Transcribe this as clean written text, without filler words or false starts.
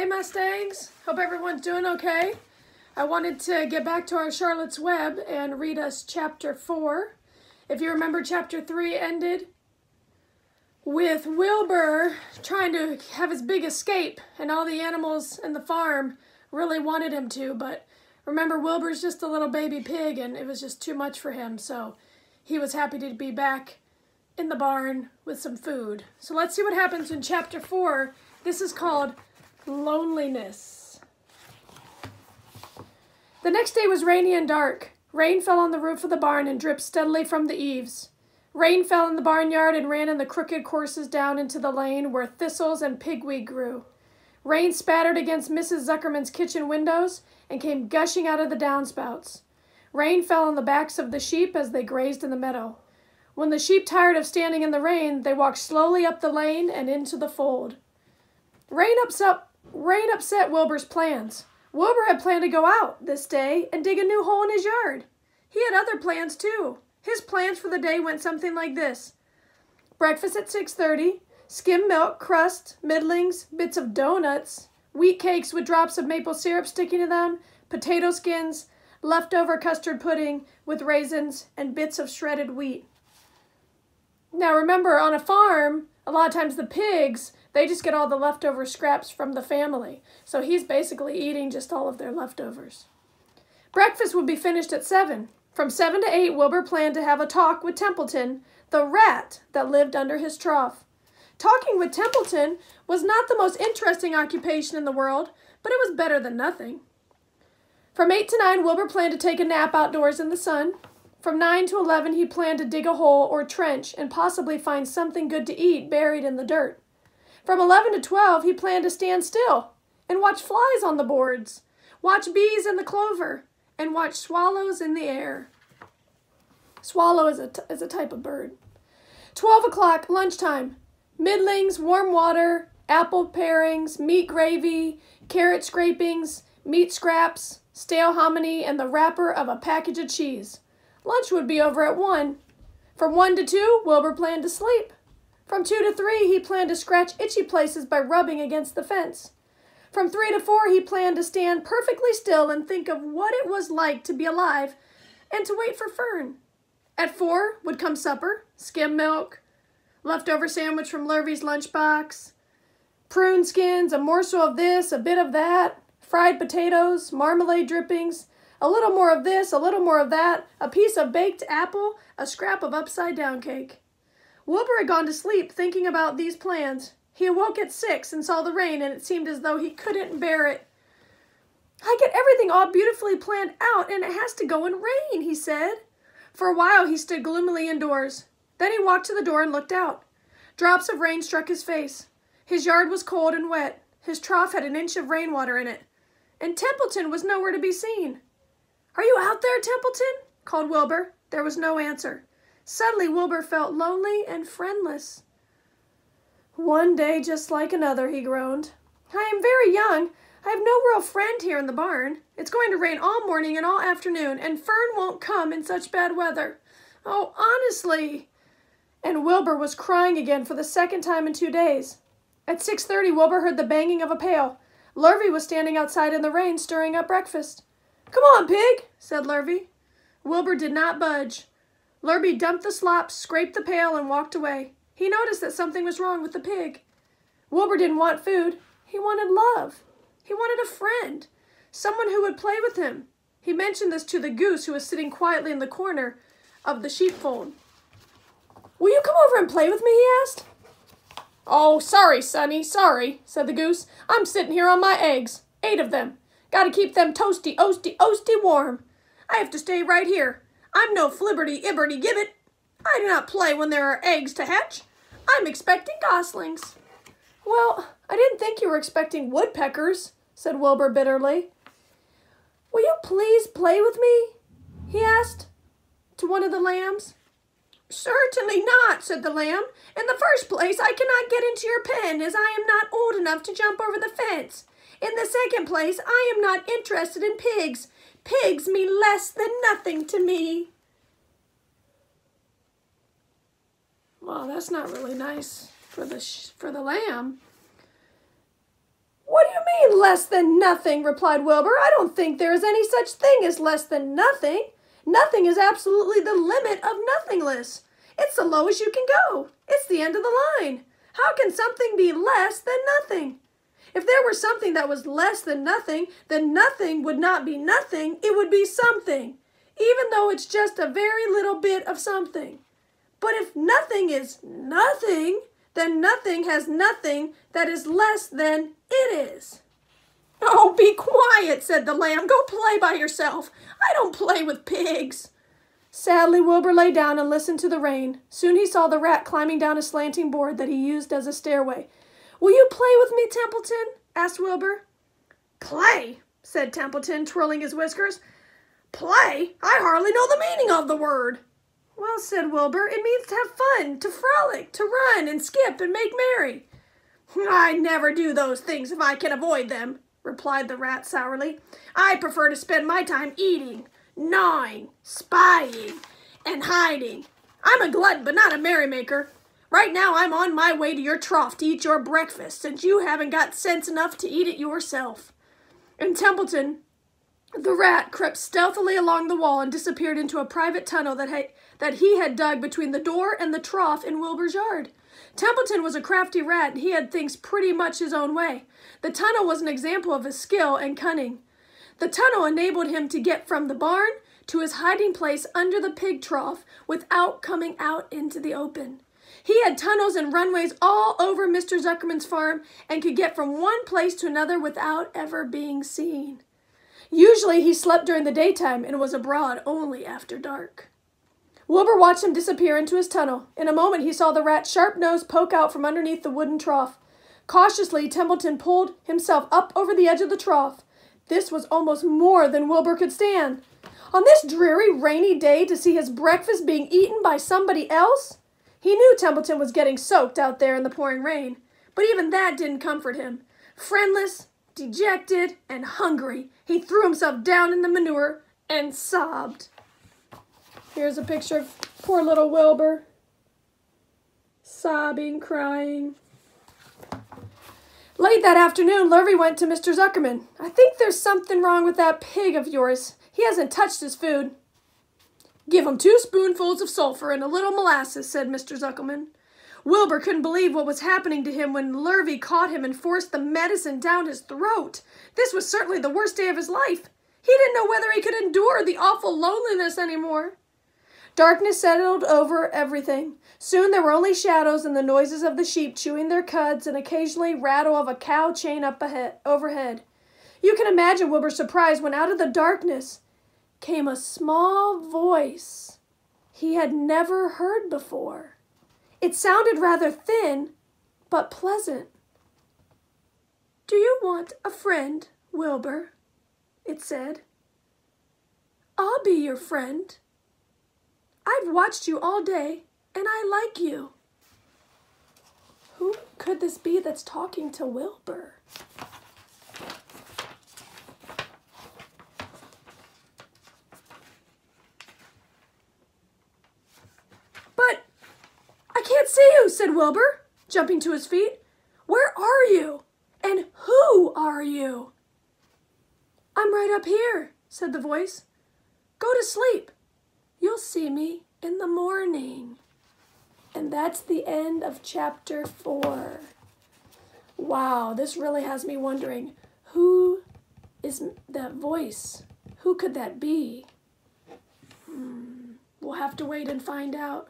Hey Mustangs, hope everyone's doing okay. I wanted to get back to our Charlotte's Web and read us chapter 4. If you remember, chapter 3 ended with Wilbur trying to have his big escape, and all the animals in the farm really wanted him to, but remember, Wilbur's just a little baby pig and it was just too much for him, so he was happy to be back in the barn with some food. So let's see what happens in chapter 4. This is called Loneliness. The next day was rainy and dark. Rain fell on the roof of the barn and dripped steadily from the eaves. Rain fell in the barnyard and ran in the crooked courses down into the lane where thistles and pigweed grew. Rain spattered against Mrs. Zuckerman's kitchen windows and came gushing out of the downspouts. Rain fell on the backs of the sheep as they grazed in the meadow. When the sheep tired of standing in the rain, they walked slowly up the lane and into the fold. Rain upset Wilbur's plans. Wilbur had planned to go out this day and dig a new hole in his yard. He had other plans too. His plans for the day went something like this. Breakfast at 6:30, skim milk, crust, middlings, bits of donuts, wheat cakes with drops of maple syrup sticking to them, potato skins, leftover custard pudding with raisins, and bits of shredded wheat. Now remember, on a farm, a lot of times the pigs, they just get all the leftover scraps from the family. So he's basically eating just all of their leftovers. Breakfast would be finished at 7. From 7 to 8, Wilbur planned to have a talk with Templeton, the rat that lived under his trough. Talking with Templeton was not the most interesting occupation in the world, but it was better than nothing. From 8 to 9, Wilbur planned to take a nap outdoors in the sun. From 9 to 11, he planned to dig a hole or trench and possibly find something good to eat buried in the dirt. From 11 to 12, he planned to stand still and watch flies on the boards, watch bees in the clover, and watch swallows in the air. Swallow is a type of bird. 12 o'clock, lunchtime. Middlings, warm water, apple parings, meat gravy, carrot scrapings, meat scraps, stale hominy, and the wrapper of a package of cheese. Lunch would be over at 1. From 1 to 2, Wilbur planned to sleep. From 2 to 3, he planned to scratch itchy places by rubbing against the fence. From 3 to 4, he planned to stand perfectly still and think of what it was like to be alive and to wait for Fern. At 4 would come supper, skim milk, leftover sandwich from Lurvy's lunchbox, prune skins, a morsel of this, a bit of that, fried potatoes, marmalade drippings, a little more of this, a little more of that, a piece of baked apple, a scrap of upside-down cake. Wilbur had gone to sleep thinking about these plans. He awoke at 6 and saw the rain, and it seemed as though he couldn't bear it. I get everything all beautifully planned out, and it has to go in rain, he said. For a while, he stood gloomily indoors. Then he walked to the door and looked out. Drops of rain struck his face. His yard was cold and wet. His trough had an inch of rainwater in it. And Templeton was nowhere to be seen. "Are you out there, Templeton?" called Wilbur. There was no answer. Suddenly, Wilbur felt lonely and friendless. "One day just like another," he groaned. "I am very young. I have no real friend here in the barn. It's going to rain all morning and all afternoon, and Fern won't come in such bad weather. Oh, honestly." And Wilbur was crying again for the second time in 2 days. At 6:30, Wilbur heard the banging of a pail. Lurvy was standing outside in the rain, stirring up breakfast. "Come on, pig," said Lurvy. Wilbur did not budge. Lurvy dumped the slop, scraped the pail, and walked away. He noticed that something was wrong with the pig. Wilbur didn't want food. He wanted love. He wanted a friend, someone who would play with him. He mentioned this to the goose who was sitting quietly in the corner of the sheepfold. "Will you come over and play with me?" he asked. "Oh, sorry, Sonny, sorry," said the goose. "I'm sitting here on my eggs, 8 of them. Got to keep them toasty, oasty warm. I have to stay right here. I'm no flibberty, ibberty gibbet. I do not play when there are eggs to hatch. I'm expecting goslings." "Well, I didn't think you were expecting woodpeckers," said Wilbur bitterly. "Will you please play with me?" he asked to one of the lambs. "Certainly not," said the lamb. "In the first place, I cannot get into your pen, as I am not old enough to jump over the fence. In the second place, I am not interested in pigs. Pigs mean less than nothing to me." Well, that's not really nice for the lamb. "What do you mean less than nothing?" replied Wilbur. "I don't think there is any such thing as less than nothing. Nothing is absolutely the limit of nothingness. It's the lowest you can go. It's the end of the line. How can something be less than nothing? If there were something that was less than nothing, then nothing would not be nothing. It would be something, even though it's just a very little bit of something. But if nothing is nothing, then nothing has nothing that is less than it is." "Oh, be quiet," said the lamb. "Go play by yourself. I don't play with pigs." Sadly, Wilbur lay down and listened to the rain. Soon he saw the rat climbing down a slanting board that he used as a stairway. "Will you play with me, Templeton?" asked Wilbur. "Play?" said Templeton, twirling his whiskers. "Play? I hardly know the meaning of the word." "Well," said Wilbur, "it means to have fun, to frolic, to run and skip and make merry." "I never do those things if I can avoid them," replied the rat sourly. "I prefer to spend my time eating, gnawing, spying, and hiding. I'm a glutton, but not a merrymaker. Right now I'm on my way to your trough to eat your breakfast, since you haven't got sense enough to eat it yourself." And Templeton, the rat, crept stealthily along the wall and disappeared into a private tunnel that he had dug between the door and the trough in Wilbur's yard. Templeton was a crafty rat, and he had things pretty much his own way. The tunnel was an example of his skill and cunning. The tunnel enabled him to get from the barn to his hiding place under the pig trough without coming out into the open. He had tunnels and runways all over Mr. Zuckerman's farm and could get from one place to another without ever being seen. Usually he slept during the daytime and was abroad only after dark. Wilbur watched him disappear into his tunnel. In a moment he saw the rat's sharp nose poke out from underneath the wooden trough. Cautiously, Templeton pulled himself up over the edge of the trough. This was almost more than Wilbur could stand. On this dreary, rainy day, to see his breakfast being eaten by somebody else? He knew Templeton was getting soaked out there in the pouring rain, but even that didn't comfort him. Friendless, dejected, and hungry, he threw himself down in the manure and sobbed. Here's a picture of poor little Wilbur, sobbing, crying. Late that afternoon, Lurvy went to Mr. Zuckerman. "I think there's something wrong with that pig of yours. He hasn't touched his food." "Give him 2 spoonfuls of sulfur and a little molasses," said Mr. Zuckerman. Wilbur couldn't believe what was happening to him when Lurvy caught him and forced the medicine down his throat. This was certainly the worst day of his life. He didn't know whether he could endure the awful loneliness anymore. Darkness settled over everything. Soon there were only shadows and the noises of the sheep chewing their cuds and occasionally rattle of a cow chain up overhead. You can imagine Wilbur's surprise when out of the darkness came a small voice he had never heard before. It sounded rather thin, but pleasant. "Do you want a friend, Wilbur?" it said. "I'll be your friend. I've watched you all day, and I like you." Who could this be that's talking to Wilbur? "But I can't see you," said Wilbur, jumping to his feet. "Where are you? And who are you?" "I'm right up here," said the voice. "Go to sleep. You'll see me in the morning." And that's the end of chapter 4. Wow, this really has me wondering, who is that voice? Who could that be? We'll have to wait and find out.